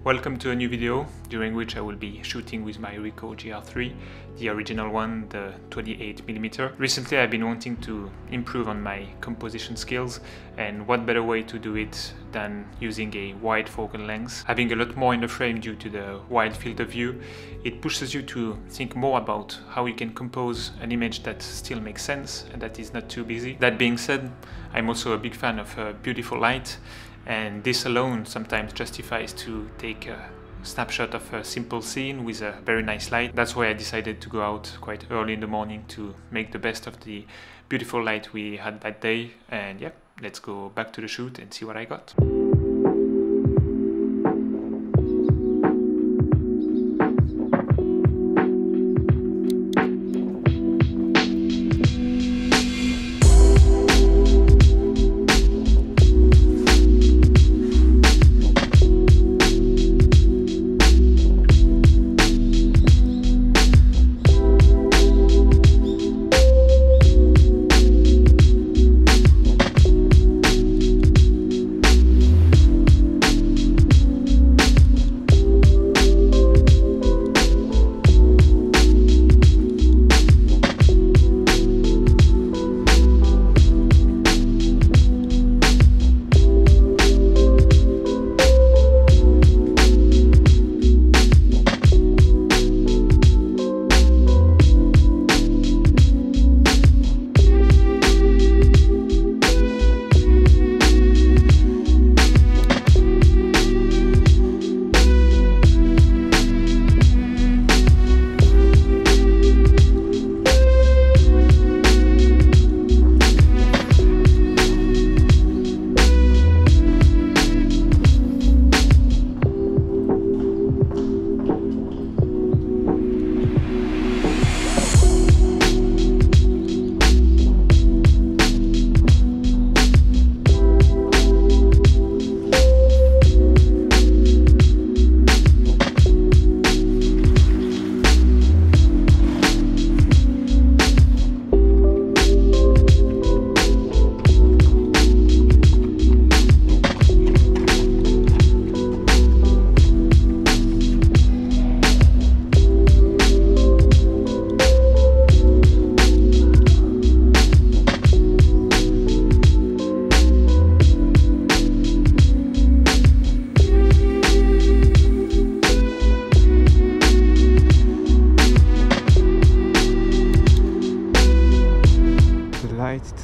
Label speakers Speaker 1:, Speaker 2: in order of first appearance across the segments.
Speaker 1: Welcome to a new video during which I will be shooting with my RICOH GRIII, the original one, the 28mm. Recently I've been wanting to improve on my composition skills, and what better way to do it than using a wide focal length. Having a lot more in the frame due to the wide field of view, it pushes you to think more about how you can compose an image that still makes sense and that is not too busy. That being said, I'm also a big fan of beautiful light, and this alone sometimes justifies to take a snapshot of a simple scene with a very nice light. That's why I decided to go out quite early in the morning to make the best of the beautiful light we had that day. And yeah, let's go back to the shoot and see what I got.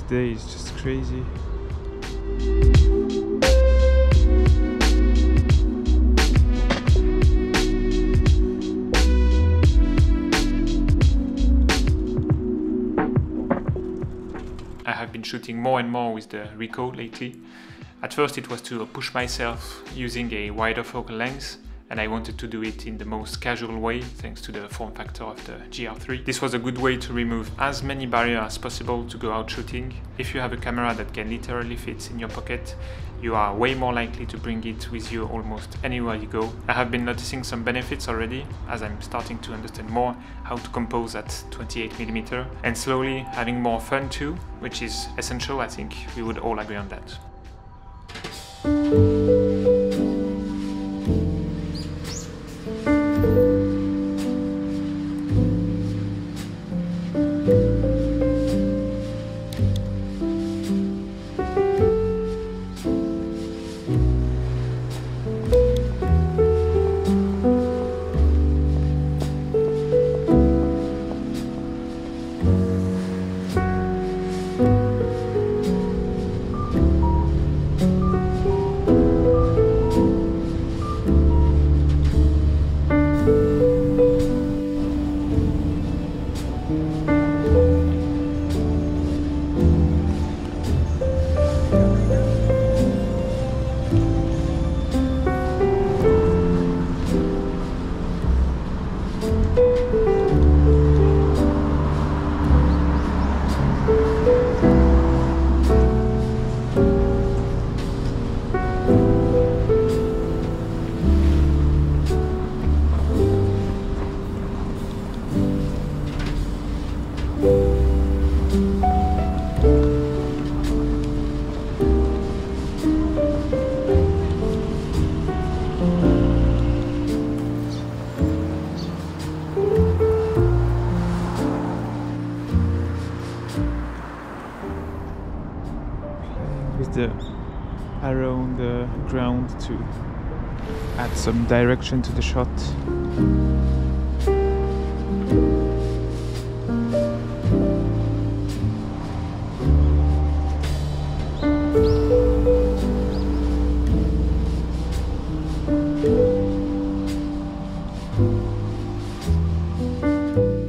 Speaker 1: Today is just crazy. I have been shooting more and more with the RICOH lately. At first it was to push myself using a wider focal length, and I wanted to do it in the most casual way thanks to the form factor of the GR3. This was a good way to remove as many barriers as possible to go out shooting. If you have a camera that can literally fit in your pocket, you are way more likely to bring it with you almost anywhere you go. I have been noticing some benefits already as I'm starting to understand more how to compose at 28mm, and slowly having more fun too, which is essential. I think we would all agree on that. the arrow on the ground to add some direction to the shot.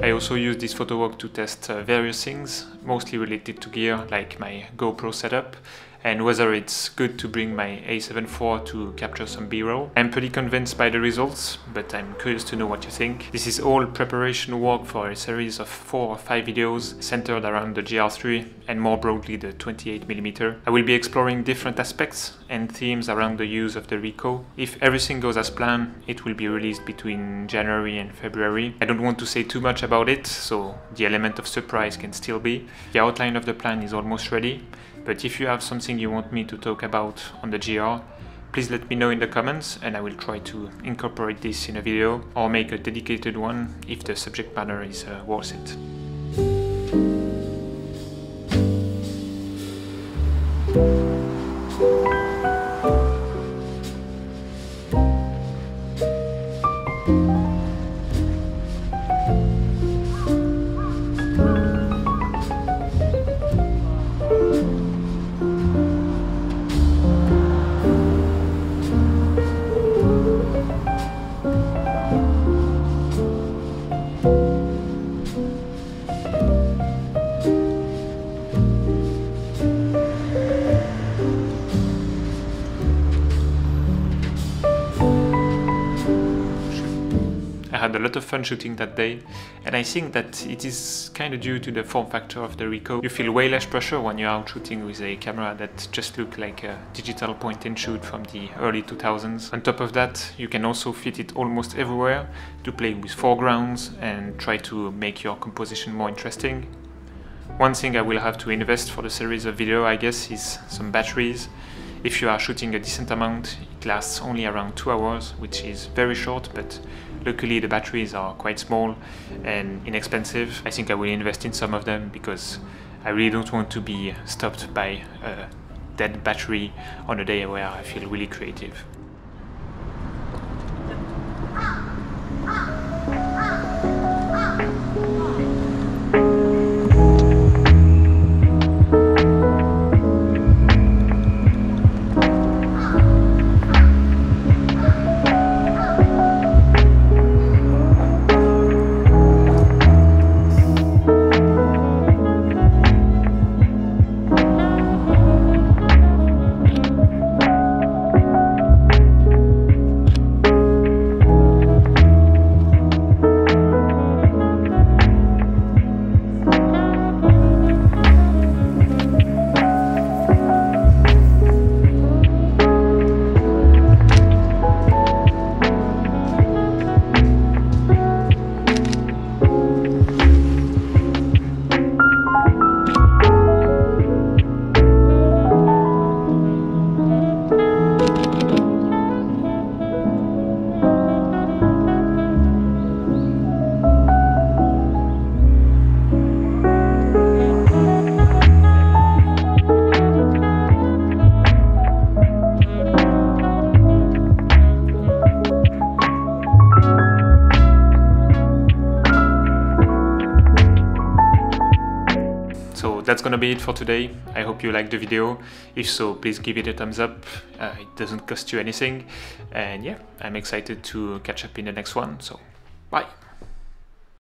Speaker 1: I also use this photo walk to test various things, mostly related to gear, like my GoPro setup, and whether it's good to bring my A7 IV to capture some B-roll. I'm pretty convinced by the results, but I'm curious to know what you think. This is all preparation work for a series of 4 or 5 videos centered around the GR3 and more broadly the 28mm. I will be exploring different aspects and themes around the use of the RICOH. If everything goes as planned, it will be released between January and February. I don't want to say too much about it, so the element of surprise can still be. The outline of the plan is almost ready, but if you have something you want me to talk about on the GR, please let me know in the comments and I will try to incorporate this in a video or make a dedicated one if the subject matter is worth it. I had a lot of fun shooting that day, and I think that it is kind of due to the form factor of the RICOH. You feel way less pressure when you're out shooting with a camera that just looks like a digital point and shoot from the early 2000s. On top of that, you can also fit it almost everywhere to play with foregrounds and try to make your composition more interesting. One thing I will have to invest for the series of video, I guess, is some batteries. If you are shooting a decent amount, it lasts only around 2 hours, which is very short, but luckily the batteries are quite small and inexpensive. I think I will invest in some of them because I really don't want to be stopped by a dead battery on a day where I feel really creative. That's gonna be it for today. I hope you liked the video. If so, please give it a thumbs up. It doesn't cost you anything. And yeah, I'm excited to catch up in the next one. So, bye.